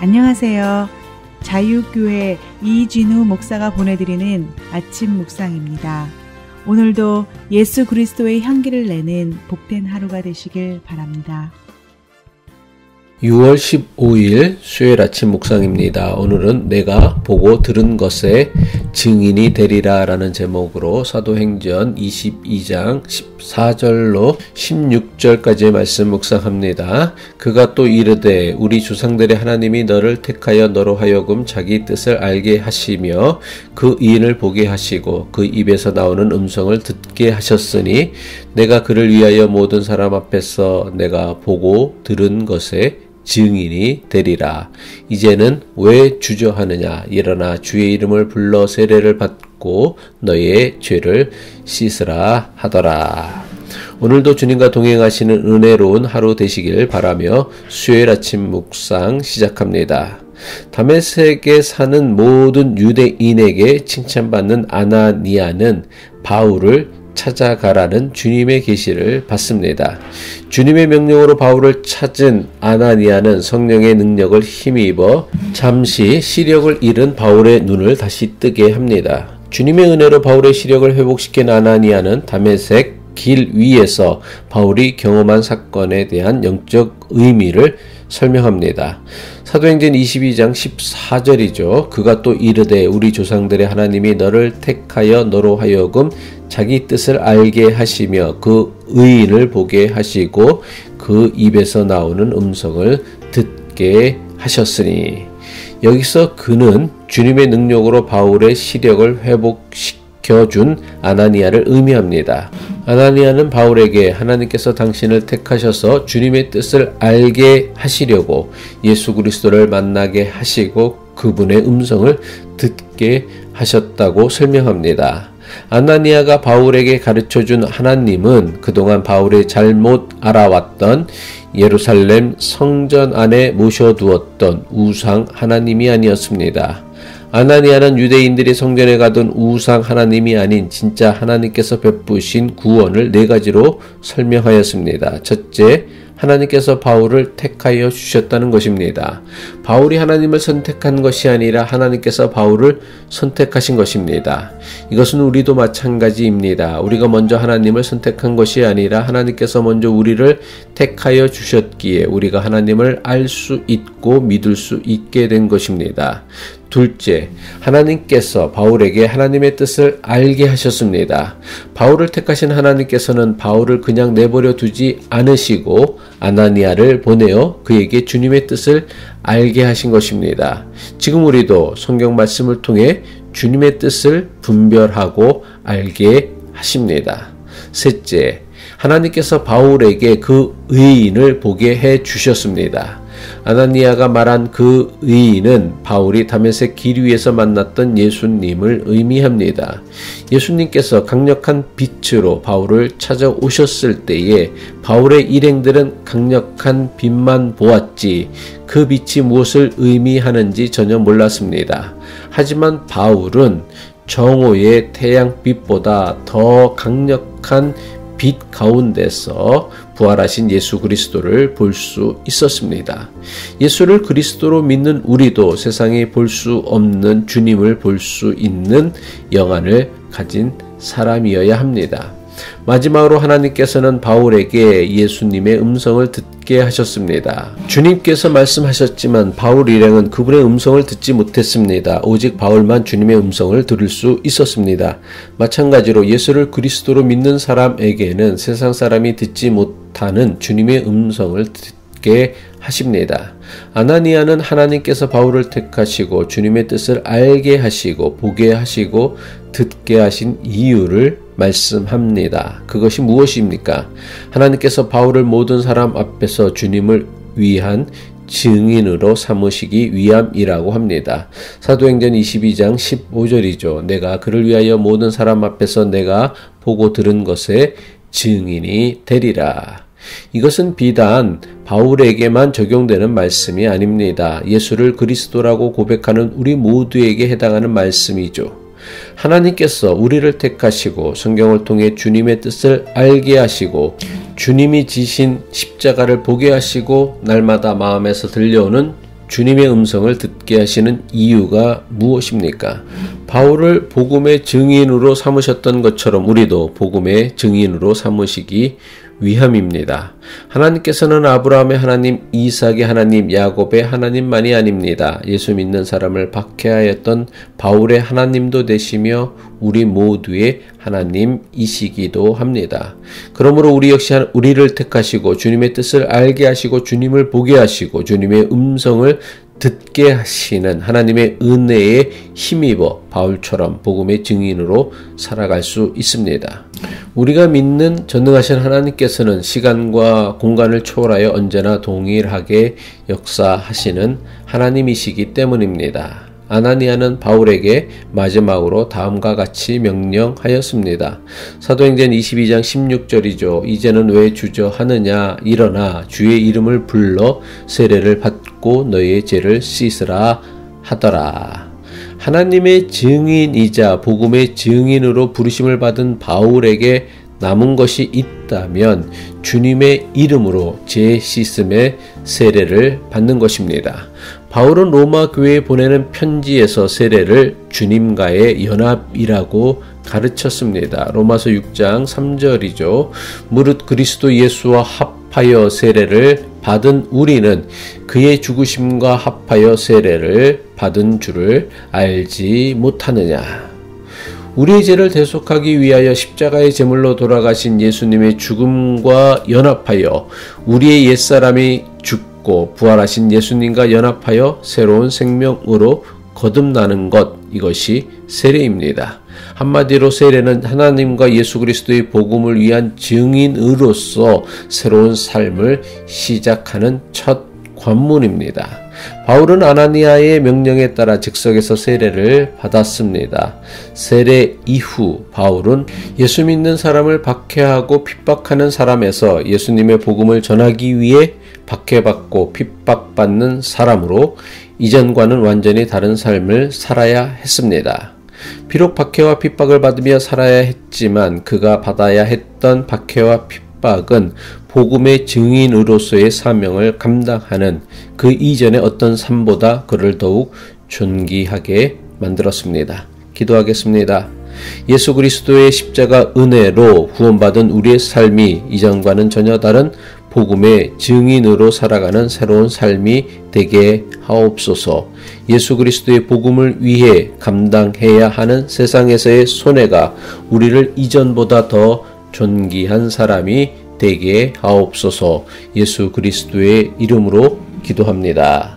안녕하세요. 자유교회 이진우 목사가 보내드리는 아침 묵상입니다. 오늘도 예수 그리스도의 향기를 내는 복된 하루가 되시길 바랍니다. 6월 15일 수요일 아침 묵상입니다. 오늘은 내가 보고 들은 것에 증인이 되리라 라는 제목으로 사도행전 22장 14절로 16절까지의 말씀 묵상합니다. 그가 또 이르되 우리 조상들의 하나님이 너를 택하여 너로 하여금 자기 뜻을 알게 하시며 그 의인을 보게 하시고 그 입에서 나오는 음성을 듣게 하셨으니 내가 그를 위하여 모든 사람 앞에서 내가 보고 들은 것에 증인이 되리라. 이제는 왜 주저하느냐? 일어나 주의 이름을 불러 세례를 받고 너의 죄를 씻으라 하더라. 오늘도 주님과 동행하시는 은혜로운 하루 되시길 바라며 수요일 아침 묵상 시작합니다. 다메섹에 사는 모든 유대인에게 칭찬받는 아나니아는 바울을 찾아가라는 주님의 계시를 받습니다. 주님의 명령으로 바울을 찾은 아나니아는 성령의 능력을 힘입어 잠시 시력을 잃은 바울의 눈을 다시 뜨게 합니다. 주님의 은혜로 바울의 시력을 회복시킨 아나니아는 다메섹 길 위에서 바울이 경험한 사건에 대한 영적 의미를 설명합니다. 사도행전 22장 14절이죠. 그가 또 이르되 우리 조상들의 하나님이 너를 택하여 너로 하여금 자기 뜻을 알게 하시며 그 의인을 보게 하시고 그 입에서 나오는 음성을 듣게 하셨으니, 여기서 그는 주님의 능력으로 바울의 시력을 회복시켜준 아나니아를 의미합니다. 아나니아는 바울에게 하나님께서 당신을 택하셔서 주님의 뜻을 알게 하시려고 예수 그리스도를 만나게 하시고 그분의 음성을 듣게 하셨다고 설명합니다. 아나니아가 바울에게 가르쳐준 하나님은 그동안 바울이 잘못 알아왔던 예루살렘 성전 안에 모셔두었던 우상 하나님이 아니었습니다. 아나니아는 유대인들이 성전에 가던 우상 하나님이 아닌 진짜 하나님께서 베푸신 구원을 네 가지로 설명하였습니다. 첫째, 하나님께서 바울을 택하여 주셨다는 것입니다. 바울이 하나님을 선택한 것이 아니라 하나님께서 바울을 선택하신 것입니다. 이것은 우리도 마찬가지입니다. 우리가 먼저 하나님을 선택한 것이 아니라 하나님께서 먼저 우리를 택하여 주셨기에 우리가 하나님을 알 수 있고 믿을 수 있게 된 것입니다. 둘째, 하나님께서 바울에게 하나님의 뜻을 알게 하셨습니다. 바울을 택하신 하나님께서는 바울을 그냥 내버려 두지 않으시고 아나니아를 보내어 그에게 주님의 뜻을 알게 하신 것입니다. 지금 우리도 성경 말씀을 통해 주님의 뜻을 분별하고 알게 하십니다. 셋째, 하나님께서 바울에게 그 의인을 보게 해 주셨습니다. 아나니아가 말한 그 의인은 바울이 다메섹 길 위에서 만났던 예수님을 의미합니다. 예수님께서 강력한 빛으로 바울을 찾아오셨을 때에 바울의 일행들은 강력한 빛만 보았지 그 빛이 무엇을 의미하는지 전혀 몰랐습니다. 하지만 바울은 정오의 태양빛보다 더 강력한 빛 가운데서 부활하신 예수 그리스도를 볼 수 있었습니다. 예수를 그리스도로 믿는 우리도 세상에 볼 수 없는 주님을 볼 수 있는 영안을 가진 사람이어야 합니다. 마지막으로 하나님께서는 바울에게 예수님의 음성을 듣게 하셨습니다. 주님께서 말씀하셨지만 바울 일행은 그분의 음성을 듣지 못했습니다. 오직 바울만 주님의 음성을 들을 수 있었습니다. 마찬가지로 예수를 그리스도로 믿는 사람에게는 세상 사람이 듣지 못하는 주님의 음성을 듣게 하십니다. 아나니아는 하나님께서 바울을 택하시고 주님의 뜻을 알게 하시고 보게 하시고 듣게 하신 이유를 말씀합니다. 그것이 무엇입니까? 하나님께서 바울을 모든 사람 앞에서 주님을 위한 증인으로 삼으시기 위함이라고 합니다. 사도행전 22장 15절이죠. 내가 그를 위하여 모든 사람 앞에서 내가 보고 들은 것에 증인이 되리라. 이것은 비단 바울에게만 적용되는 말씀이 아닙니다. 예수를 그리스도라고 고백하는 우리 모두에게 해당하는 말씀이죠. 하나님께서 우리를 택하시고 성경을 통해 주님의 뜻을 알게 하시고 주님이 지신 십자가를 보게 하시고 날마다 마음에서 들려오는 주님의 음성을 듣게 하시는 이유가 무엇입니까? 바울을 복음의 증인으로 삼으셨던 것처럼 우리도 복음의 증인으로 삼으시기 위함입니다. 하나님께서는 아브라함의 하나님, 이삭의 하나님, 야곱의 하나님만이 아닙니다. 예수 믿는 사람을 박해하였던 바울의 하나님도 되시며 우리 모두의 하나님이시기도 합니다. 그러므로 우리 역시 우리를 택하시고 주님의 뜻을 알게 하시고 주님을 보게 하시고 주님의 음성을 듣게 하시는 하나님의 은혜에 힘입어 바울처럼 복음의 증인으로 살아갈 수 있습니다. 우리가 믿는 전능하신 하나님께서는 시간과 공간을 초월하여 언제나 동일하게 역사하시는 하나님이시기 때문입니다. 아나니아는 바울에게 마지막으로 다음과 같이 명령하였습니다. 사도행전 22장 16절이죠. 이제는 왜 주저하느냐? 일어나 주의 이름을 불러 세례를 받고 너희의 죄를 씻으라 하더라. 하나님의 증인이자 복음의 증인으로 부르심을 받은 바울에게 남은 것이 있다면 주님의 이름으로 죄 씻음의 세례를 받는 것입니다. 바울은 로마 교회에 보내는 편지에서 세례를 주님과의 연합이라고 가르쳤습니다. 로마서 6장 3절이죠. 무릇 그리스도 예수와 합하여 세례를 받은 우리는 그의 죽으심과 합하여 세례를 받은 줄을 알지 못하느냐. 우리의 죄를 대속하기 위하여 십자가의 제물로 돌아가신 예수님의 죽음과 연합하여 우리의 옛사람이 죽고 부활하신 예수님과 연합하여 새로운 생명으로 거듭나는 것, 이것이 세례입니다. 한마디로 세례는 하나님과 예수 그리스도의 복음을 위한 증인으로서 새로운 삶을 시작하는 첫 관문입니다. 바울은 아나니아의 명령에 따라 즉석에서 세례를 받았습니다. 세례 이후 바울은 예수 믿는 사람을 박해하고 핍박하는 사람에서 예수님의 복음을 전하기 위해 박해받고 핍박받는 사람으로 이전과는 완전히 다른 삶을 살아야 했습니다. 비록 박해와 핍박을 받으며 살아야 했지만 그가 받아야 했던 박해와 핍박은 복음의 증인으로서의 사명을 감당하는 그 이전의 어떤 삶보다 그를 더욱 존귀하게 만들었습니다. 기도하겠습니다. 예수 그리스도의 십자가 은혜로 구원받은 우리의 삶이 이전과는 전혀 다른 복음의 증인으로 살아가는 새로운 삶이 되게 하옵소서. 예수 그리스도의 복음을 위해 감당해야 하는 세상에서의 손해가 우리를 이전보다 더 존귀한 사람이 되게 하옵소서. 예수 그리스도의 이름으로 기도합니다.